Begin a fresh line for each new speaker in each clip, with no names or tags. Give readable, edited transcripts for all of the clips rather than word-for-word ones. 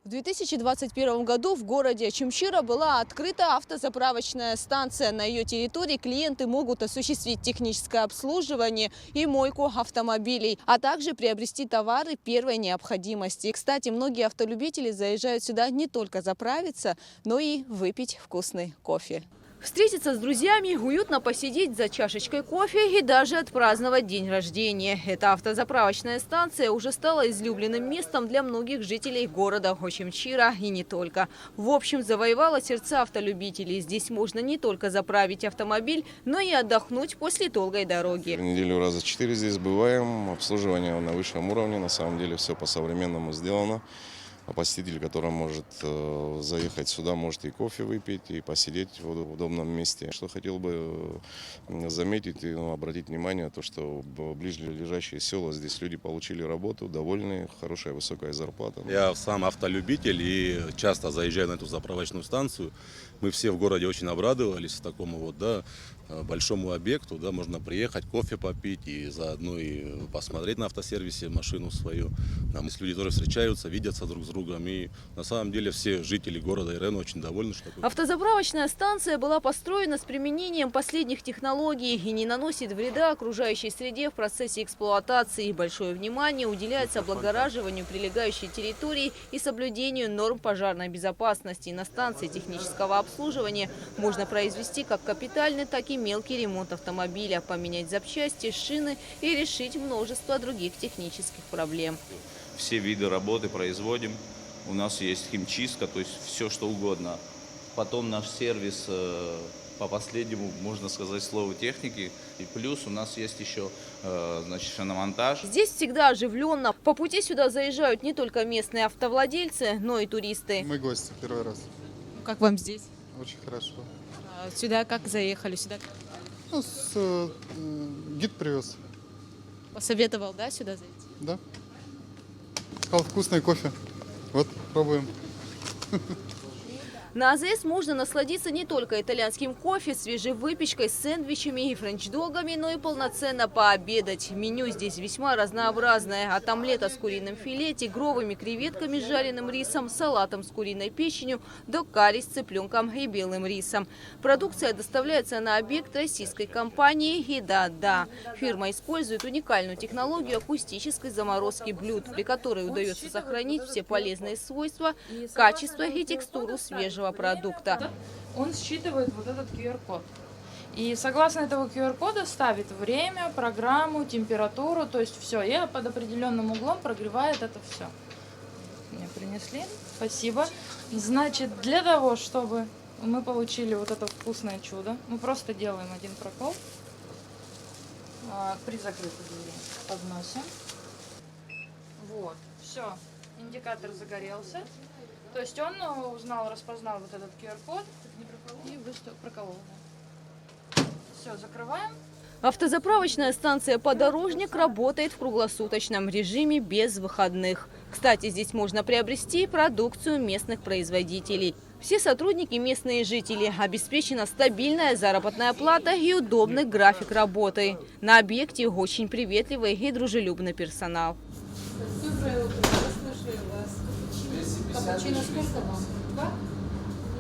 В 2021 году в городе Очимчира была открыта автозаправочная станция. На ее территории клиенты могут осуществить техническое обслуживание и мойку автомобилей, а также приобрести товары первой необходимости. Кстати, многие автолюбители заезжают сюда не только заправиться, но и выпить вкусный кофе. Встретиться с друзьями, уютно посидеть за чашечкой кофе и даже отпраздновать день рождения. Эта автозаправочная станция уже стала излюбленным местом для многих жителей города Очимчира и не только. В общем, завоевала сердца автолюбителей. Здесь можно не только заправить автомобиль, но и отдохнуть после долгой дороги.
В неделю раза 4 здесь бываем. Обслуживание на высшем уровне. На самом деле все по-современному сделано. А посетитель, который может заехать сюда, может и кофе выпить, и посидеть в удобном месте. Что хотел бы заметить и обратить внимание, то что в ближайшие села здесь люди получили работу, довольны, хорошая высокая зарплата.
Я сам автолюбитель и часто заезжаю на эту заправочную станцию. Мы все в городе очень обрадовались такому вот, большому объекту, можно приехать, кофе попить и заодно и посмотреть на автосервисе машину свою. Там есть люди, которые встречаются, видятся друг с другом, и на самом деле все жители города Ирен очень довольны.
Автозаправочная станция была построена с применением последних технологий и не наносит вреда окружающей среде в процессе эксплуатации. Большое внимание уделяется облагораживанию прилегающей территории и соблюдению норм пожарной безопасности. На станции технического обслуживания можно произвести как капитальный, так и мелкий ремонт автомобиля, поменять запчасти, шины и решить множество других технических проблем.
Все виды работы производим. У нас есть химчистка, то есть все что угодно. Потом наш сервис по последнему, можно сказать, слову техники. И плюс у нас есть еще шиномонтаж.
Здесь всегда оживленно. По пути сюда заезжают не только местные автовладельцы, но и туристы.
Мы гости первый раз.
Как вам здесь?
Очень хорошо.
Сюда как заехали? Сюда
Гид привез.
посоветовал, сюда зайти?
Да. Сказал, вкусный кофе. Вот, пробуем.
На АЗС можно насладиться не только итальянским кофе, свежей выпечкой, сэндвичами и френч-догами, но и полноценно пообедать. Меню здесь весьма разнообразное. От омлета с куриным филе, тигровыми креветками с жареным рисом, салатом с куриной печенью до карри с цыпленком и белым рисом. Продукция доставляется на объект российской компании. И да, фирма использует уникальную технологию акустической заморозки блюд, при которой удается сохранить все полезные свойства, качество и текстуру свежего продукта.
Он считывает вот этот QR-код. И согласно этого QR-кода ставит время, программу, температуру, то есть все. И под определенным углом прогревает это все. Мне принесли. Спасибо. Значит, для того, чтобы мы получили вот это вкусное чудо, мы просто делаем один прокол. При закрытой двери подносим. Вот. Все. Индикатор загорелся. То есть он распознал вот этот QR-код и проколол. Все, закрываем.
Автозаправочная станция «Подорожник» работает в круглосуточном режиме без выходных. Кстати, здесь можно приобрести продукцию местных производителей. Все сотрудники – местные жители. Обеспечена стабильная заработная плата и удобный график работы. На объекте очень приветливый и дружелюбный персонал.
Доброе утро. Слушаю вас. Капучино сколько вам?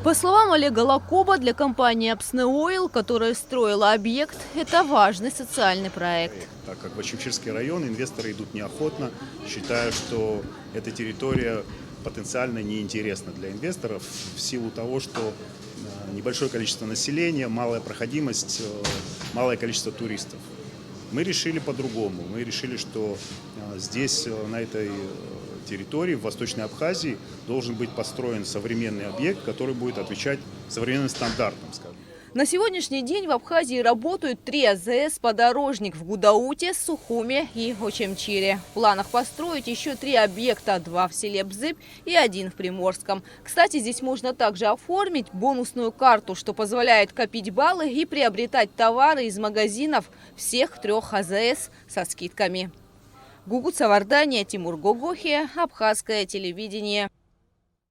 По словам Олега Лакоба, для компании Апсне Ойл, которая строила объект, это важный социальный проект.
Так как в Очимчирский район инвесторы идут неохотно, считая, что эта территория потенциально неинтересна для инвесторов в силу того, что небольшое количество населения, малая проходимость, малое количество туристов. Мы решили по-другому. Мы решили, что здесь, на этой территории, в Восточной Абхазии, должен быть построен современный объект, который будет отвечать современным стандартам, скажем.
На сегодняшний день в Абхазии работают 3 АЗС «Подорожник» в Гудауте, Сухуме и Очимчире. В планах построить еще 3 объекта, 2 в селе Бзыб и 1 в Приморском. Кстати, здесь можно также оформить бонусную карту, что позволяет копить баллы и приобретать товары из магазинов всех 3 АЗС со скидками. Гугут Савардания, Тимур Гогохи, Абхазское телевидение.